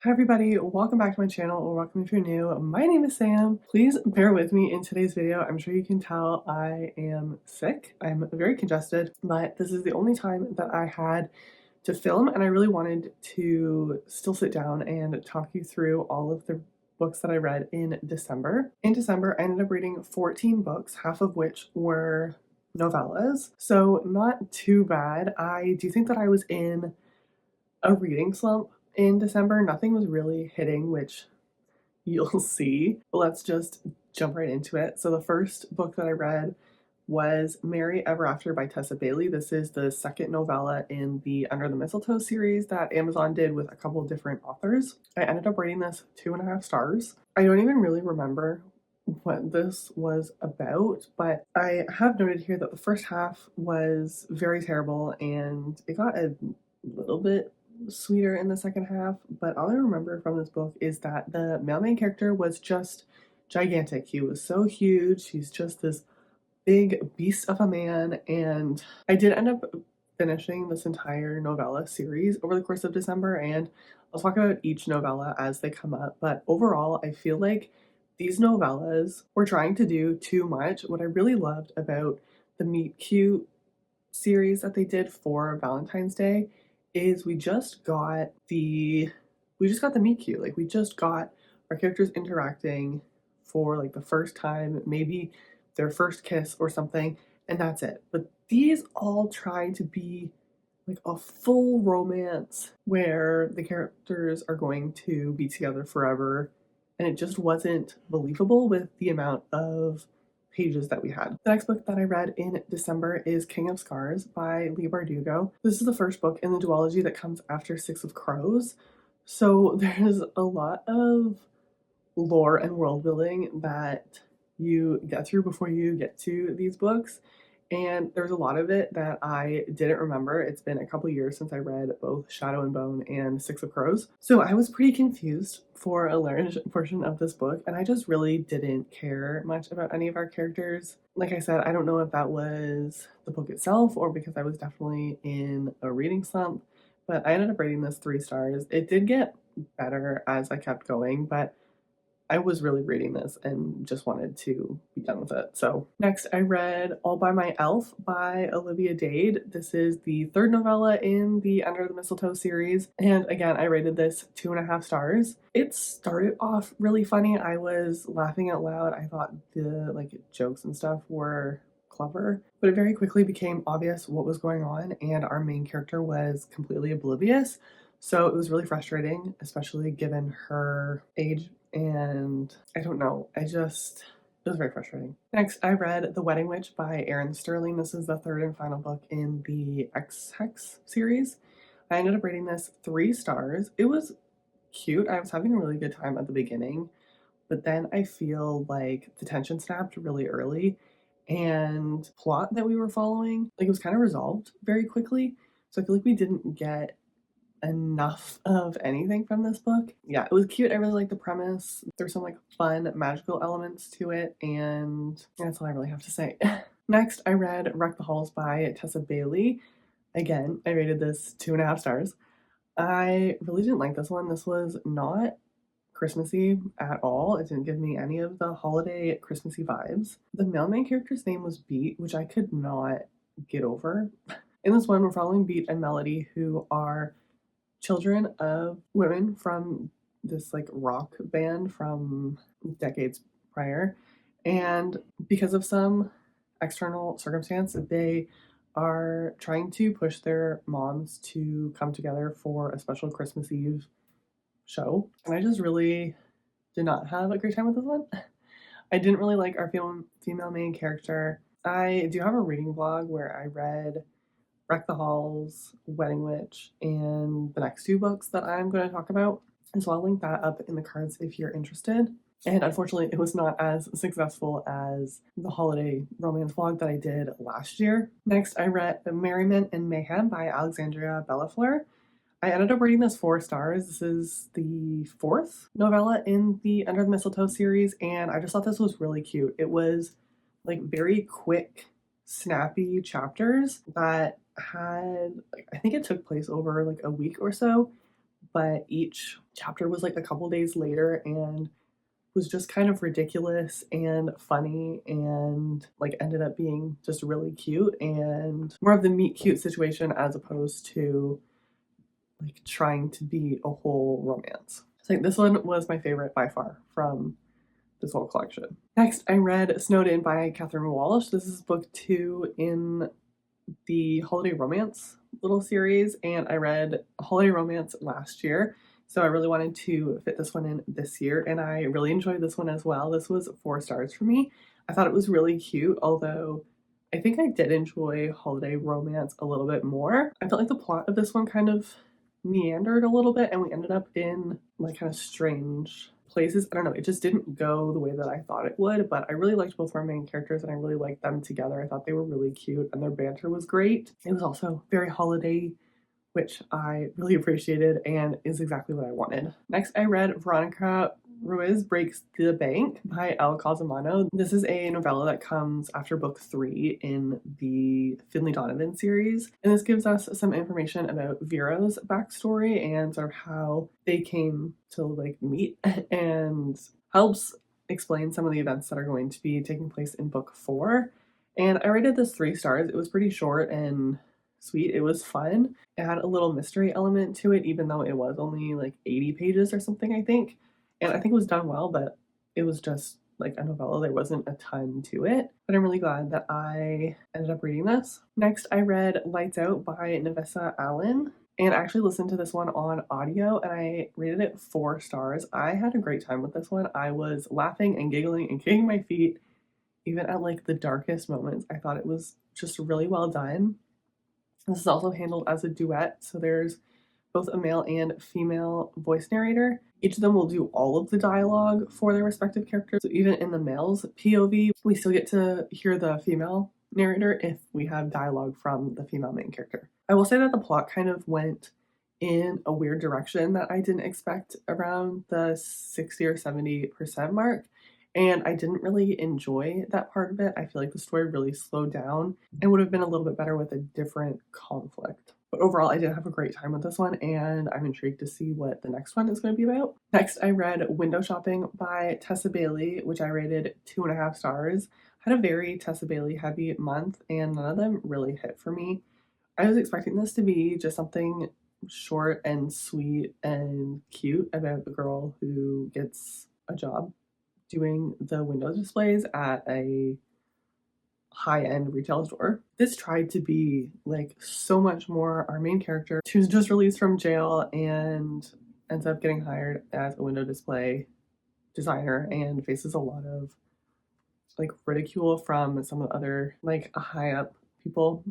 Hi everybody, welcome back to my channel, or welcome if you're new. My name is Sam. Please bear with me in today's video. I'm sure you can tell I am sick. I'm very congested, but this is the only time that I had to film, and I really wanted to still sit down and talk you through all of the books that I read in December. In December, I ended up reading 14 books, half of which were novellas, so not too bad. I do think that I was in a reading slump in December. Nothing was really hitting, which you'll see. But let's just jump right into it. So the first book that I read was Merry Ever After by Tessa Bailey. This is the second novella in the Under the Mistletoe series that Amazon did with a couple of different authors. I ended up rating this 2.5 stars. I don't even really remember what this was about, but I have noted here that the first half was very terrible and it got a little bit sweeter in the second half. But all I remember from this book is that the male main character was just gigantic. He was so huge. He's just this big beast of a man. And I did end up finishing this entire novella series over the course of December, and I'll talk about each novella as they come up. But overall, I feel like these novellas were trying to do too much. What I really loved about the Meet Cute series that they did for Valentine's Day is we just got the meet cute. Like, we just got our characters interacting for like the first time, maybe their first kiss or something, and that's it. But these all try to be like a full romance where the characters are going to be together forever, and it just wasn't believable with the amount of pages that we had. The next book that I read in December is King of Scars by Leigh Bardugo. This is the first book in the duology that comes after Six of Crows. So there's a lot of lore and world building that you get through before you get to these books. And there's a lot of it that I didn't remember. It's been a couple years since I read both Shadow and Bone and Six of Crows. So I was pretty confused for a large portion of this book, and I just really didn't care much about any of our characters. Like I said, I don't know if that was the book itself or because I was definitely in a reading slump, but I ended up rating this 3 stars. It did get better as I kept going, but I was really reading this and just wanted to be done with it. So next I read All by My Elf by Olivia Dade. This is the third novella in the Under the Mistletoe series. And again, I rated this 2.5 stars. It started off really funny. I was laughing out loud. I thought the jokes and stuff were clever, but it very quickly became obvious what was going on, and our main character was completely oblivious. So it was really frustrating, especially given her age, and I don't know, it was very frustrating. Next, I read The Wedding Witch by Erin Sterling. This is the third and final book in the X-Hex series. I ended up rating this 3 stars. It was cute. I was having a really good time at the beginning, but then I feel like the tension snapped really early, and plot that we were following, like, it was kind of resolved very quickly. So I feel like we didn't get enough of anything from this book. Yeah, it was cute. I really liked the premise. There's some fun magical elements to it, and that's all I really have to say. Next, I read Wreck the Halls by Tessa Bailey. Again, I rated this 2.5 stars. I really didn't like this one. This was not Christmassy at all. It didn't give me any of the holiday Christmassy vibes. The male main character's name was Beat, which I could not get over. In this one, we're following Beat and Melody, who are children of women from this rock band from decades prior, and because of some external circumstance, they are trying to push their moms to come together for a special Christmas Eve show, and I just really did not have a great time with this one. I didn't really like our female main character. I do have a reading blog where I read Wreck the Halls, Wedding Witch, and the next 2 books that I'm going to talk about. And so I'll link that up in the cards if you're interested. And unfortunately, it was not as successful as the holiday romance vlog that I did last year. Next, I read Merriment and Mayhem by Alexandria Bellafleur. I ended up rating this 4 stars. This is the 4th novella in the Under the Mistletoe series, and I just thought this was really cute. It was very quick, snappy chapters that had I think it took place over a week or so, but each chapter was like a couple days later and was just kind of ridiculous and funny and like ended up being just really cute and more of the meet cute situation as opposed to like trying to be a whole romance. So this one was my favorite by far from this whole collection. Next, I read Snowed In by Catherine Walsh. This is book 2 in the holiday romance little series, and I read holiday romance last year, so I really wanted to fit this one in this year, and I really enjoyed this one as well. This was 4 stars for me. I thought it was really cute, although I think I did enjoy holiday romance a little bit more. I felt like the plot of this one kind of meandered a little bit, and we ended up in like kind of strange places. I don't know, it just didn't go the way that I thought it would, but I really liked both of our main characters and I really liked them together. I thought they were really cute and their banter was great. It was also very holiday, which I really appreciated and is exactly what I wanted. Next, I read Veronica Ruiz Breaks the Bank by Elle Cosimano. This is a novella that comes after book 3 in the Finley Donovan series, and this gives us some information about Vero's backstory and sort of how they came to like meet and helps explain some of the events that are going to be taking place in book 4. And I rated this 3 stars. It was pretty short and sweet. It was fun. It had a little mystery element to it, even though it was only like 80 pages or something, I think. And I think it was done well, but it was just like a novella. There wasn't a ton to it, but I'm really glad that I ended up reading this. Next, I read Lights Out by Navissa Allen, and I actually listened to this one on audio and I rated it 4 stars. I had a great time with this one. I was laughing and giggling and kicking my feet, even at like the darkest moments. I thought it was just really well done. This is also handled as a duet, so there's both a male and female voice narrator. Each of them will do all of the dialogue for their respective characters. So even in the male's POV, we still get to hear the female narrator if we have dialogue from the female main character. I will say that the plot kind of went in a weird direction that I didn't expect around the 60 or 70% mark. And I didn't really enjoy that part of it. I feel like the story really slowed down and would have been a little bit better with a different conflict. But overall, I did have a great time with this one, and I'm intrigued to see what the next one is going to be about. Next, I read Window Shopping by Tessa Bailey, which I rated 2.5 stars. I had a very Tessa Bailey heavy month, and none of them really hit for me. I was expecting this to be just something short and sweet and cute about a girl who gets a job doing the window displays at a high-end retail store. This tried to be like so much more. Our main character, who's just released from jail and ends up getting hired as a window display designer and faces a lot of like ridicule from some of the other like high up people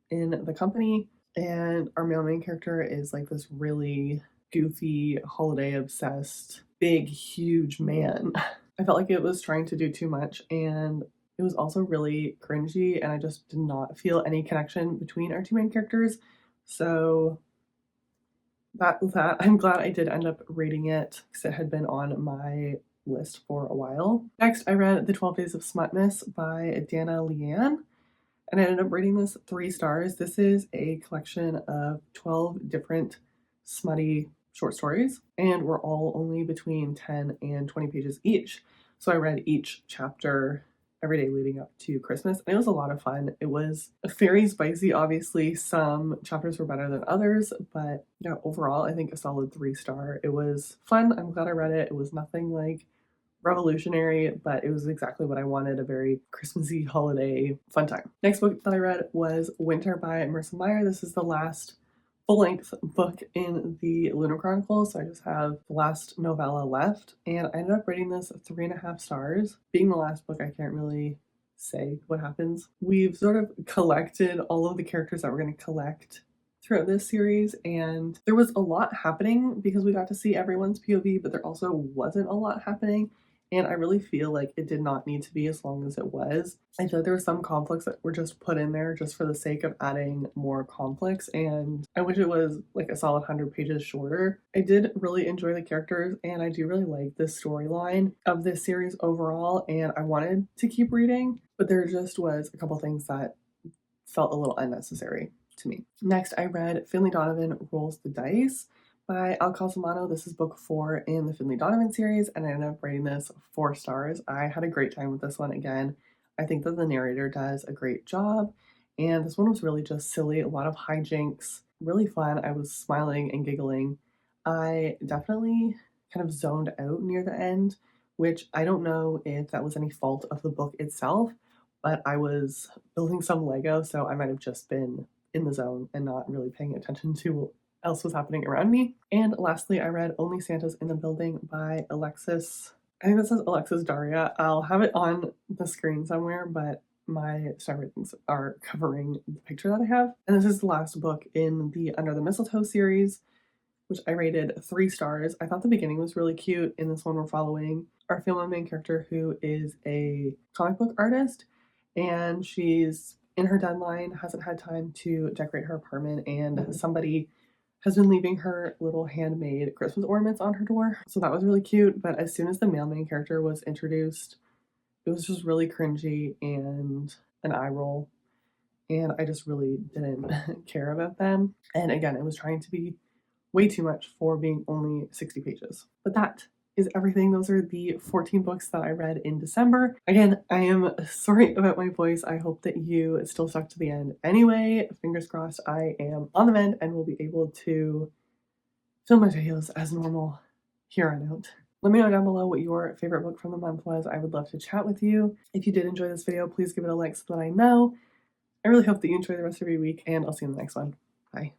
in the company. And our male main character is like this really goofy, holiday obsessed, big, huge man. I felt like it was trying to do too much, and it was also really cringy, and I just did not feel any connection between our 2 main characters. So that I'm glad I did end up rating it because it had been on my list for a while. Next, I read The 12 Days of Smutmas by Dana Leanne, and I ended up rating this 3 stars. This is a collection of 12 different smutty short stories, and we're all only between 10 and 20 pages each. So I read each chapter every day leading up to Christmas, and it was a lot of fun. It was very spicy, obviously. Some chapters were better than others, but yeah, overall, I think a solid 3 star. It was fun. I'm glad I read it. It was nothing like revolutionary, but it was exactly what I wanted, a very Christmassy holiday fun time. Next book that I read was Winter by Marissa Meyer. This is the last full-length book in the Lunar Chronicles, so I just have the last novella left, and I ended up rating this 3.5 stars. Being the last book, I can't really say what happens. We've sort of collected all of the characters that we're going to collect throughout this series, and there was a lot happening because we got to see everyone's POV, but there also wasn't a lot happening. And I really feel like it did not need to be as long as it was. I feel like there were some conflicts that were just put in there just for the sake of adding more conflicts, and I wish it was like a solid 100 pages shorter. I did really enjoy the characters, and I do really like the storyline of this series overall, and I wanted to keep reading, but there just was a couple things that felt a little unnecessary to me. Next, I read Finley Donovan Rolls the Dice by Al Calzamano. This is book 4 in the Finley Donovan series, and I ended up rating this 4 stars. I had a great time with this one again. I think that the narrator does a great job, and this one was really just silly, a lot of hijinks, really fun. I was smiling and giggling. I definitely kind of zoned out near the end, which I don't know if that was any fault of the book itself, but I was building some Lego, so I might have just been in the zone and not really paying attention to what else was happening around me. And lastly, I read Only Santa's in the Building by Alexis. I think that says Alexis Daria. I'll have it on the screen somewhere, but my star ratings are covering the picture that I have. And this is the last book in the Under the Mistletoe series, which I rated 3 stars. I thought the beginning was really cute. In this one, we're following our female main character who is a comic book artist, and she's in her deadline, hasn't had time to decorate her apartment, and somebody has been leaving her little handmade Christmas ornaments on her door. So that was really cute. But as soon as the male main character was introduced, it was just really cringy and an eye roll. And I just really didn't care about them. And again, it was trying to be way too much for being only 60 pages. But that is everything. Those are the 14 books that I read in December. Again, I am sorry about my voice. I hope that you still stuck to the end. Anyway, fingers crossed I am on the mend and will be able to film my videos as normal here on out. Let me know down below what your favorite book from the month was. I would love to chat with you. If you did enjoy this video, please give it a like so that I know. I really hope that you enjoy the rest of your week, and I'll see you in the next one. Bye.